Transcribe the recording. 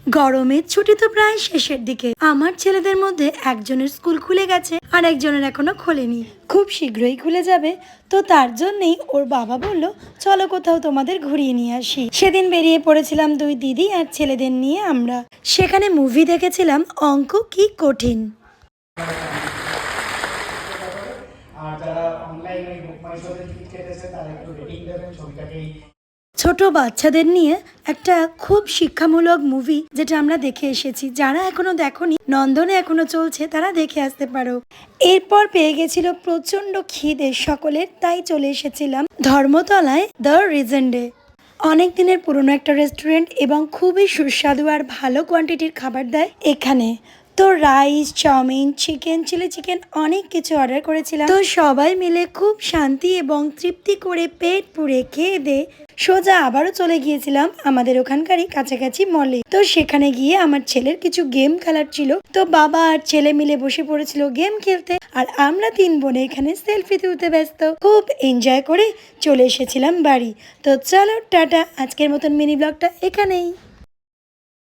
গরমের ছুটি তো প্রায় শেষের দিকে। আমার ছেলেদের মধ্যে একজনের স্কুল খুলে গেছে আর একজনের এখনো খোলেনি, খুব শীঘ্রই খুলে যাবে। তো তার জন্যই ওর বাবা বলল চলো কোথাও তোমাদের ঘুরিয়ে নিয়ে আসি। সেদিন বেরিয়ে পড়েছিলাম দুই দিদি আর ছেলেদের নিয়ে আমরা। সেখানে মুভি দেখেছিলাম অঙ্ক কি কঠিন। ছোট বাচ্চাদের নিয়ে একটা খুব শিক্ষামূলক মুভি যেটা আমরা দেখে এসেছি। যারা এখনো দেখোনি, নন্দনে এখনো চলছে, তারা দেখে আসতে পারো। এরপর পেয়ে গেছিল প্রচন্ড খিদে সকলের, তাই চলে এসেছিলাম ধর্মতলায় দ্য রিজেন্ডে। অনেক দিনের পুরনো একটা রেস্টুরেন্ট এবং খুবই সুস্বাদু আর ভালো কোয়ান্টিটির খাবার দেয় এখানে। তো rice, chowmein, chicken, chilli chicken অনেক কিছু অর্ডার করেছিলাম। তো সবাই মিলে খুব শান্তি এবং তৃপ্তি করে পেট পুড়ে খেয়ে দে সোজা আবারও চলে গিয়েছিলাম আমাদের ওখানকারই কাছাকাছি মলে। তো সেখানে গিয়ে আমার ছেলের কিছু গেম খেলার ছিল, তো বাবা আর ছেলে মিলে বসে পড়েছিল গেম খেলতে, আর আমরা তিন বোনে এখানে সেলফি তুলতে ব্যস্ত। খুব এনজয় করে চলে এসেছিলাম বাড়ি। তো চলো টাটা, আজকের মতন মিনি ব্লগটা এখানেই।